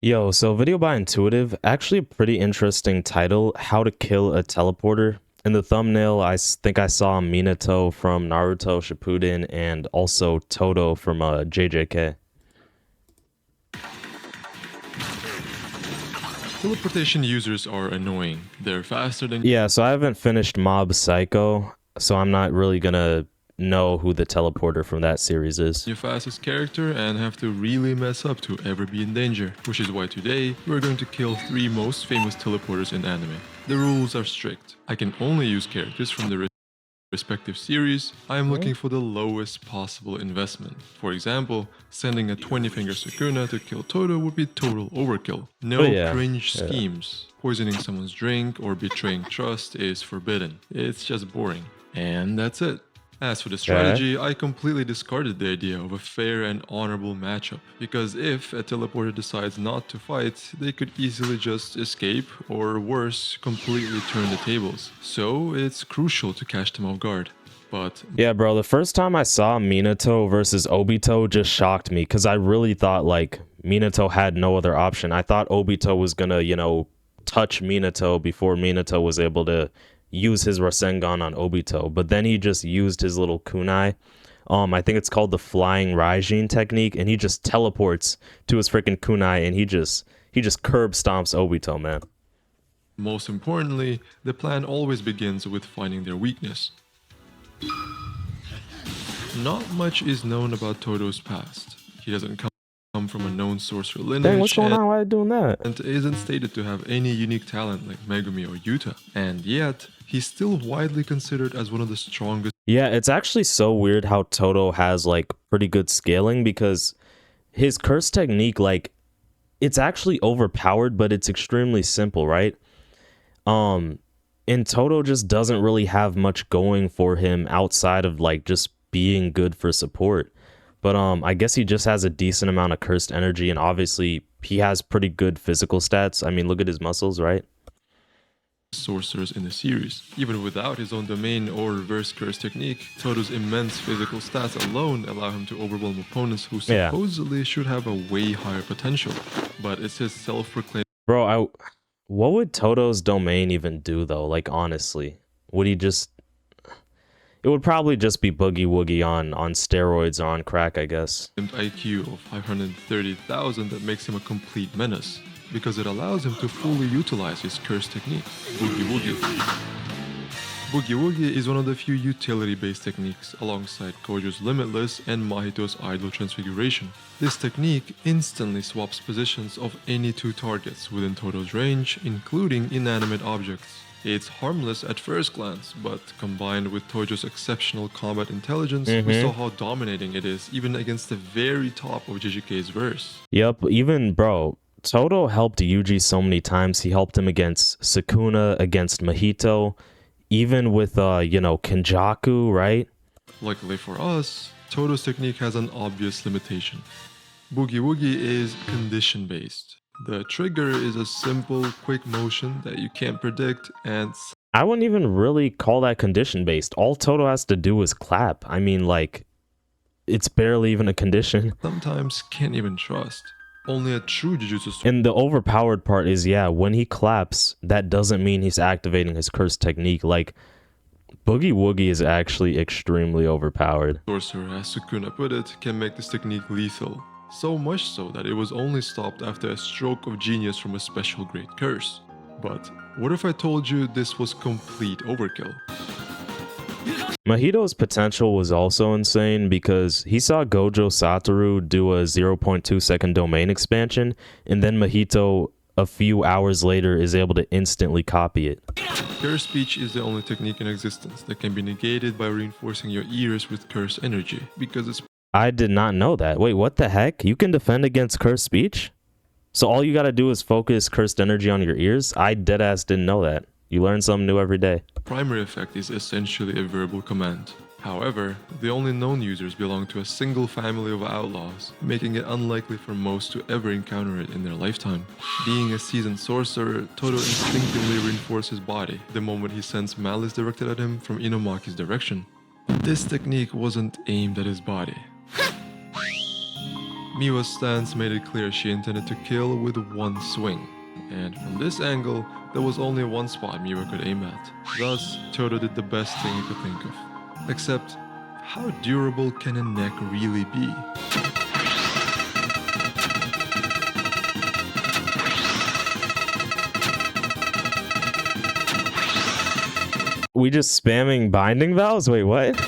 Yo, so video by Intuitive, actually a pretty interesting title, How to Kill a Teleporter. In the thumbnail, think I saw Minato from Naruto Shippuden and also Todo from JJK. Teleportation users are annoying. They're faster than Yeah, so I haven't finished Mob Psycho, so I'm not really gonna know who the teleporter from that series is. your fastest character and have to really mess up to ever be in danger. Which is why today, we're going to kill 3 most famous teleporters in anime. The rules are strict. I can only use characters from the respective series. I am looking for the lowest possible investment. For example, sending a 20-finger Sukuna to kill Todo would be total overkill. No cringe schemes. Poisoning someone's drink or betraying trust is forbidden. It's just boring. And that's it. As for the strategy, I completely discarded the idea of a fair and honorable matchup, because if a teleporter decides not to fight, they could easily just escape, or worse, completely turn the tables. So it's crucial to catch them off guard. But yeah, bro, the first time I saw Minato versus Obito just shocked me, because I really thought like Minato had no other option. I thought Obito was gonna, touch Minato before Minato was able to use his Rasengan on Obito, but then he just used his little kunai. I think it's called the flying Raijin technique, and he just teleports to his freaking kunai, and he just curb stomps Obito, man. Most importantly, the plan always begins with finding their weakness. Not much is known about Todo's past. He doesn't come from a known sorcerer lineage. Dang, what's going on? Why are you doing that? And isn't stated to have any unique talent like Megumi or Yuta. And yet, he's still widely considered as one of the strongest. Yeah, it's actually so weird how Todo has like pretty good scaling, because his curse technique, like, it's actually overpowered, but it's extremely simple, right? And Todo just doesn't really have much going for him outside of like just being good for support. But I guess he just has a decent amount of cursed energy, and obviously he has pretty good physical stats. I mean, look at his muscles, right? Sorcerers in the series. Even without his own domain or reverse curse technique, Todo's immense physical stats alone allow him to overwhelm opponents who supposedly should have a way higher potential. But it's his self-proclaimed... Bro, what would Todo's domain even do though? Like, honestly, would he just... It would probably just be Boogie Woogie on steroids or on crack, I guess. IQ of 530,000 that makes him a complete menace, because it allows him to fully utilize his curse technique, Boogie Woogie. Boogie Woogie is one of the few utility-based techniques alongside Gojo's Limitless and Mahito's Idol Transfiguration. This technique instantly swaps positions of any 2 targets within Todo's range, including inanimate objects. It's harmless at first glance, but combined with Tojo's exceptional combat intelligence, we saw how dominating it is, even against the very top of JJK's verse. Yep, even, bro, Todo helped Yuji so many times. He helped him against Sukuna, against Mahito, even with, Kenjaku, right? Luckily for us, Todo's technique has an obvious limitation. Boogie Woogie is condition-based. The trigger is a simple, quick motion that you can't predict, and I wouldn't even really call that condition-based. All Todo has to do is clap. I mean, like, it's barely even a condition. Sometimes can't even trust. Only a true Jujutsu... And the overpowered part is, yeah, when he claps, that doesn't mean he's activating his curse technique. Like, Boogie Woogie is actually extremely overpowered. Sorcerer, as Sukuna put it, can make this technique lethal. So much so that it was only stopped after a stroke of genius from a special great curse. But what if I told you this was complete overkill? Mahito's potential was also insane, because he saw Gojo Satoru do a 0.2 second domain expansion, and then Mahito a few hours later is able to instantly copy it. Curse speech is the only technique in existence that can be negated by reinforcing your ears with curse energy, because it's... I did not know that. Wait, what the heck? You can defend against cursed speech? So all you gotta do is focus cursed energy on your ears? I deadass didn't know that. You learn something new every day. Primary effect is essentially a verbal command. However, the only known users belong to a single family of outlaws, making it unlikely for most to ever encounter it in their lifetime. Being a seasoned sorcerer, Todo instinctively reinforces his body the moment he sends malice directed at him from Inomaki's direction. This technique wasn't aimed at his body. Miwa's stance made it clear she intended to kill with one swing. And from this angle, there was only one spot Miwa could aim at. Thus, Todo did the best thing he could think of. Except, how durable can a neck really be? We just spamming binding vows? Wait, what?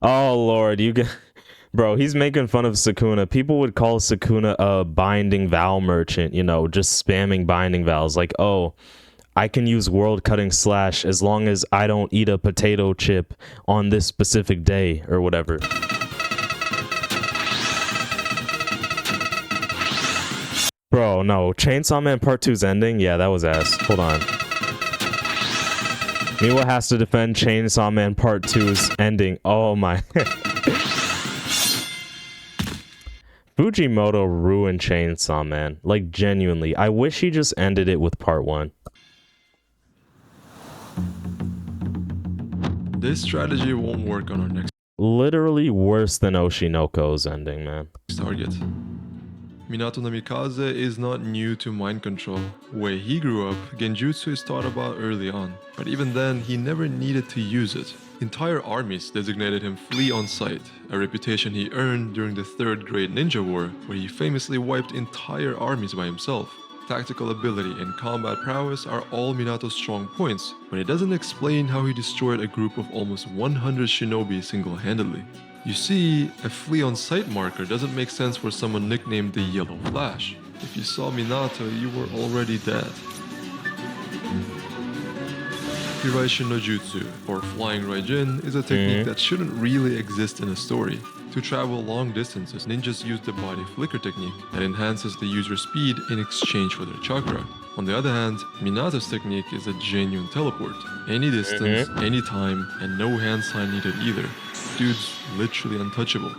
Oh lord, you get... Bro, he's making fun of Sukuna. People would call Sukuna a binding vow merchant, you know, just spamming binding vows. Like, oh, I can use world cutting slash as long as I don't eat a potato chip on this specific day or whatever. Bro, no. Chainsaw Man Part 2's ending? Yeah, that was ass. Hold on. Miwa has to defend Chainsaw Man Part 2's ending. Oh my... Fujimoto ruined Chainsaw Man. Like, genuinely. I wish he just ended it with part 1. This strategy won't work on our next Literally worse than Oshinoko's ending, man. target. Minato Namikaze is not new to mind control. Where he grew up, Genjutsu is thought about early on, but even then, he never needed to use it. Entire armies designated him Flea on Sight, a reputation he earned during the Third Great Ninja War, where he famously wiped entire armies by himself. Tactical ability and combat prowess are all Minato's strong points, but it doesn't explain how he destroyed a group of almost 100 shinobi single-handedly. You see, a Flea on Sight marker doesn't make sense for someone nicknamed the Yellow Flash. If you saw Minato, you were already dead. Hiraishin no Jutsu, or Flying Raijin, is a technique that shouldn't really exist in a story. To travel long distances, ninjas use the body flicker technique that enhances the user's speed in exchange for their chakra. On the other hand, Minato's technique is a genuine teleport. Any distance, any time, and no hand sign needed either. Dude's literally untouchable.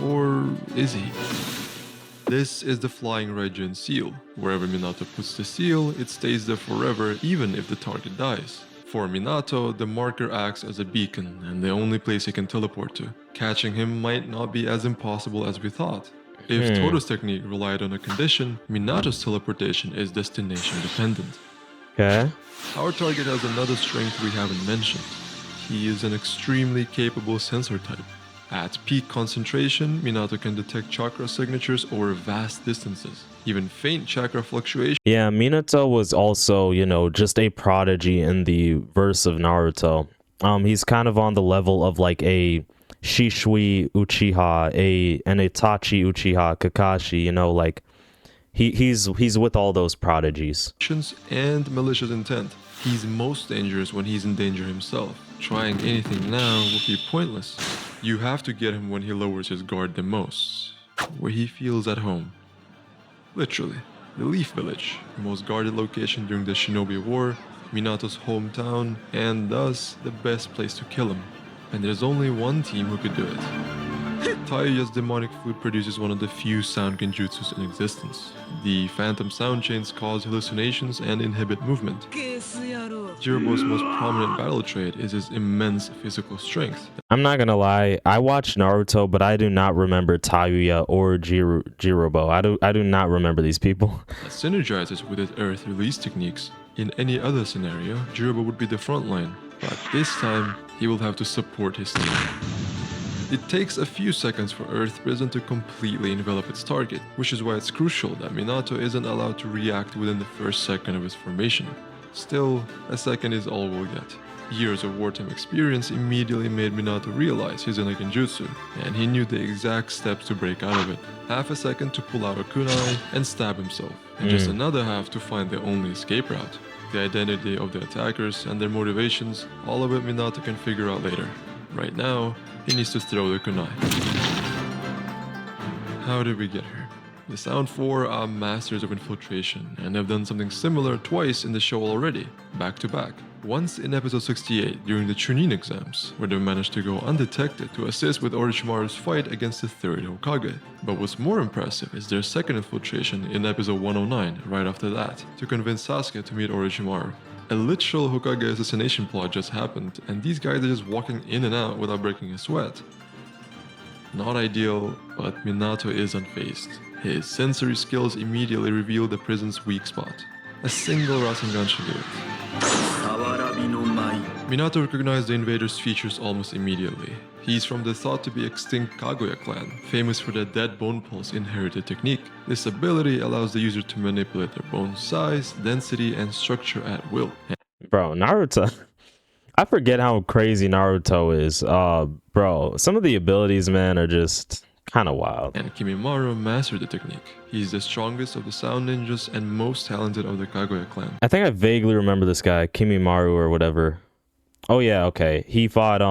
Or is he? This is the Flying Raijin seal. Wherever Minato puts the seal, it stays there forever even if the target dies. For Minato, the marker acts as a beacon and the only place he can teleport to. Catching him might not be as impossible as we thought. If Todo's technique relied on a condition, Minato's teleportation is destination dependent. Okay. Our target has another strength we haven't mentioned. He is an extremely capable sensor type. At peak concentration, Minato can detect chakra signatures over vast distances. Even faint chakra fluctuation. Yeah, Minato was also, you know, just a prodigy in the verse of Naruto. He's kind of on the level of like a Shishui Uchiha, an Itachi Uchiha, Kakashi, you know, like he's with all those prodigies. And malicious intent. He's most dangerous when he's in danger himself. Trying anything now would be pointless. You have to get him when he lowers his guard the most, where he feels at home. Literally, the Leaf Village, the most guarded location during the Shinobi War, Minato's hometown, and thus the best place to kill him. And there's only one team who could do it. Taiyo's demonic flute produces one of the few sound genjutsus in existence. The phantom sound chains cause hallucinations and inhibit movement. Jirobo's most prominent battle trait is his immense physical strength. I'm not gonna lie, I watched Naruto, but I do not remember Tayuya or Jirobo. I do not remember these people. That synergizes with his earth release techniques. In any other scenario, Jirobo would be the front line, but this time, he will have to support his team. It takes a few seconds for Earth Prison to completely envelop its target, which is why it's crucial that Minato isn't allowed to react within the first second of his formation. Still, a second is all we'll get. Years of wartime experience immediately made Minato realize he's in a genjutsu, and he knew the exact steps to break out of it. Half a second to pull out a kunai and stab himself, and just another half to find the only escape route. The identity of the attackers and their motivations, all of it Minato can figure out later. Right now, he needs to throw the kunai. How did we get here? The Sound 4 are masters of infiltration and have done something similar twice in the show already, back to back. Once in episode 68 during the Chunin exams, where they managed to go undetected to assist with Orochimaru's fight against the third Hokage. But what's more impressive is their second infiltration in episode 109 right after that, to convince Sasuke to meet Orochimaru. A literal Hokage assassination plot just happened, and these guys are just walking in and out without breaking a sweat. Not ideal, but Minato is unfazed. His sensory skills immediately reveal the prison's weak spot. A single Rasengan should do it. Minato recognized the invader's features almost immediately. He's from the thought to be extinct Kaguya clan, famous for their dead bone pulse inherited technique. This ability allows the user to manipulate their bone size, density, and structure at will. Bro, Naruto. I forget how crazy Naruto is. Bro, some of the abilities, man, are just kind of wild. And Kimimaro mastered the technique. He's the strongest of the Sound Ninjas and most talented of the Kaguya clan. I think I vaguely remember this guy, Kimimaru or whatever. Oh yeah, okay. He fought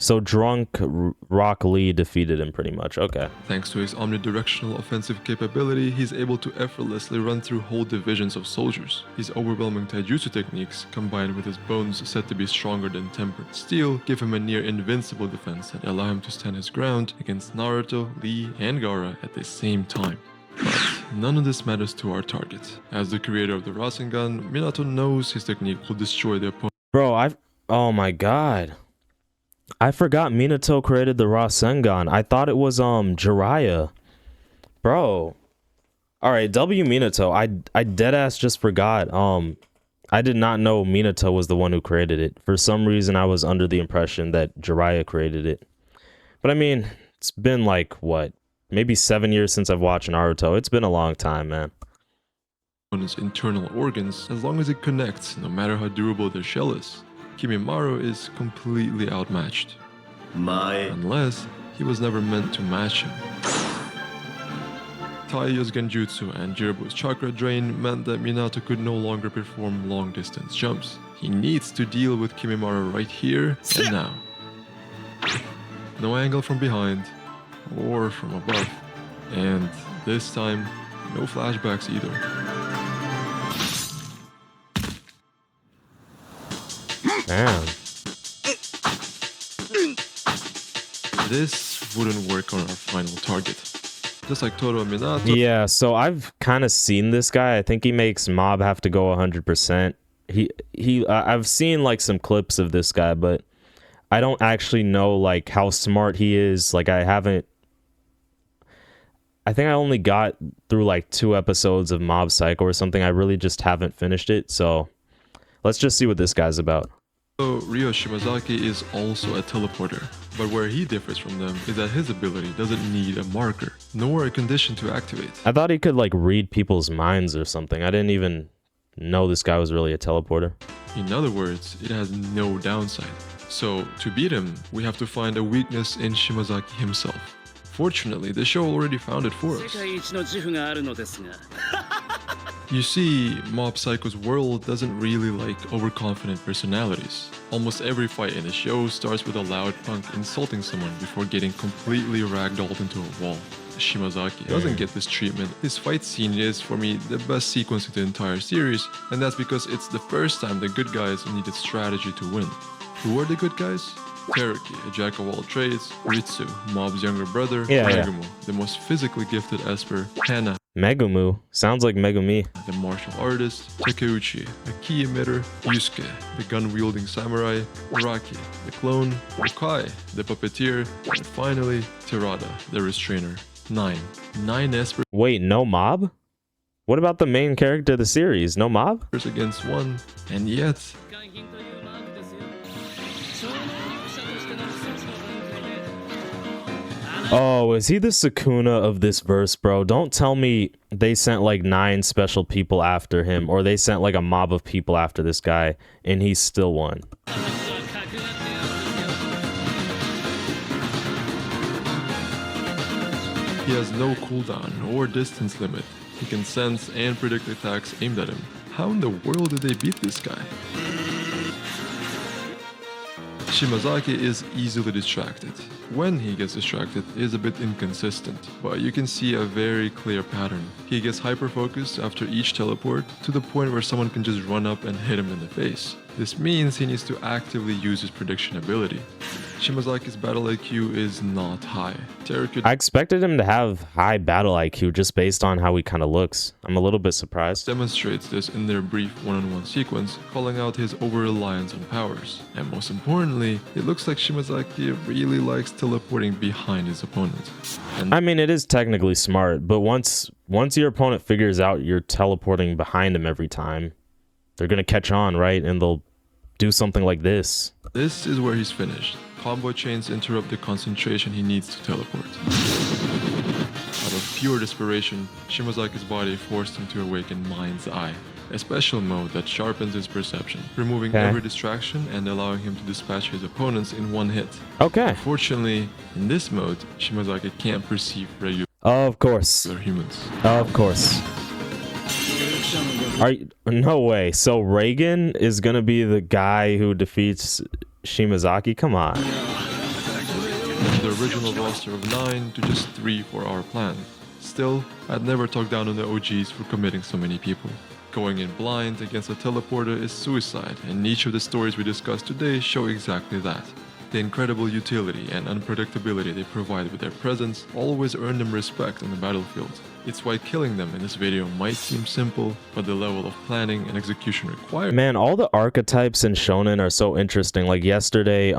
so Drunk Rock Lee defeated him pretty much. Okay. Thanks to his omnidirectional offensive capability, he's able to effortlessly run through whole divisions of soldiers. His overwhelming taijutsu techniques, combined with his bones said to be stronger than tempered steel, give him a near invincible defense that allow him to stand his ground against Naruto, Lee, and Gaara at the same time. But none of this matters to our target. As the creator of the Rasengan, Minato knows his technique will destroy the opponent. Bro, oh my god. I forgot Minato created the Rasengan. I thought it was Jiraiya. Bro. Alright, W Minato. I deadass just forgot. I did not know Minato was the one who created it. For some reason I was under the impression that Jiraiya created it. But I mean, it's been like what? Maybe 7 years since I've watched Naruto. It's been a long time, man. His internal organs, as long as it connects, no matter how durable their shell is. Kimimaro is completely outmatched. Unless he was never meant to match him. Taiyo's Genjutsu and Jirabu's chakra drain meant that Minato could no longer perform long distance jumps. He needs to deal with Kimimaro right here and now. No angle from behind or from above. And this time, no flashbacks either. Damn. This wouldn't work on our final target. Just like Toro and Minato. Yeah, so I've kind of seen this guy. I think he makes Mob have to go 100%. I've seen like some clips of this guy, but I don't actually know like how smart he is. Like I think I only got through like 2 episodes of Mob Psycho or something. I really just haven't finished it. So let's just see what this guy's about. Ryo Shimazaki is also a teleporter, but where he differs from them is that his ability doesn't need a marker, nor a condition to activate. I thought he could like read people's minds or something. I didn't even know this guy was really a teleporter. In other words, it has no downside. So to beat him, we have to find a weakness in Shimazaki himself. Fortunately, the show already found it for us. You see, Mob Psycho's world doesn't really like overconfident personalities. Almost every fight in the show starts with a loud punk insulting someone before getting completely ragdolled into a wall. Shimazaki doesn't get this treatment. His fight scene is, for me, the best sequence of the entire series, and that's because it's the first time the good guys needed strategy to win. Who are the good guys? Teruki, a jack of all trades, Ritsu, Mob's younger brother, Megumu, the most physically gifted Esper, Hana, Megumu. Sounds like Megumi. the martial artist, Takeuchi, a key emitter, Yusuke, the gun-wielding samurai, Araki, the clone, Okai, the puppeteer, and finally, Terada, the restrainer. 9 Espers Wait, no Mob? What about the main character of the series? No Mob? against 1, and yet... Oh, is he the Sukuna of this verse, bro? Don't tell me they sent like 9 special people after him, or they sent like a mob of people after this guy, and he still won. He has no cooldown or distance limit. He can sense and predict attacks aimed at him. How in the world did they beat this guy? Shimazaki is easily distracted. When he gets distracted, he is a bit inconsistent, but you can see a very clear pattern. He gets hyper-focused after each teleport to the point where someone can just run up and hit him in the face. This means he needs to actively use his prediction ability. Shimazaki's battle IQ is not high. Teruka I expected him to have high battle IQ just based on how he kind of looks. I'm a little bit surprised. demonstrates this in their brief one-on-one sequence, calling out his over-reliance on powers. And most importantly, it looks like Shimazaki really likes teleporting behind his opponent. And I mean, it is technically smart, but once your opponent figures out you're teleporting behind him every time, they're gonna catch on, right? And they'll do something like this. this is where he's finished. Combo chains interrupt the concentration he needs to teleport. Out of pure desperation, Shimazaki's body forced him to awaken Mind's Eye, a special mode that sharpens his perception, removing Okay. every distraction and allowing him to dispatch his opponents in one hit. Okay. Unfortunately, in this mode, Shimazaki can't perceive regular Of course. humans. Of course. No way. So Reagan is gonna be the guy who defeats Shimazaki? Come on. From the original roster of 9 to just 3 for our plan. Still, I'd never talk down on the OGs for committing so many people. Going in blind against a teleporter is suicide, and each of the stories we discussed today show exactly that. The incredible utility and unpredictability they provide with their presence always earn them respect on the battlefield. It's why killing them in this video might seem simple, but the level of planning and execution required Man, all the archetypes in shonen are so interesting. Like yesterday,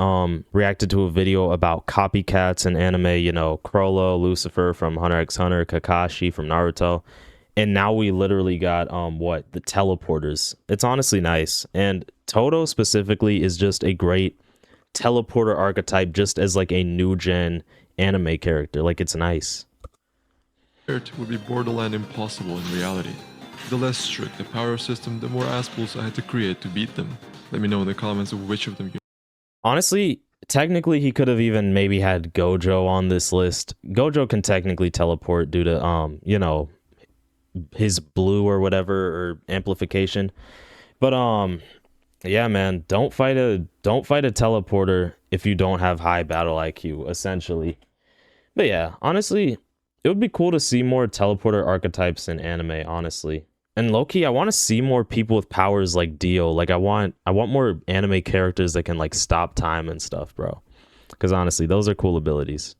reacted to a video about copycats in anime, you know, Chrollo, Lucifer from Hunter x Hunter, Kakashi from Naruto. And now we literally got the teleporters. It's honestly nice. And Todo specifically is just a great teleporter archetype, just as like a new gen anime character. Like, it's nice. would be borderline impossible in reality. The less strict the power system, the more aspools I had to create to beat them. Let me know in the comments of which of them you Honestly, technically he could have even maybe had Gojo on this list. Gojo can technically teleport due to you know, his blue or whatever, or amplification. But yeah, man, don't fight a teleporter if you don't have high battle IQ, essentially. But yeah, honestly, it would be cool to see more teleporter archetypes in anime, honestly. And low-key, I want to see more people with powers like Dio. Like, I want more anime characters that can like stop time and stuff, bro. Because honestly, those are cool abilities.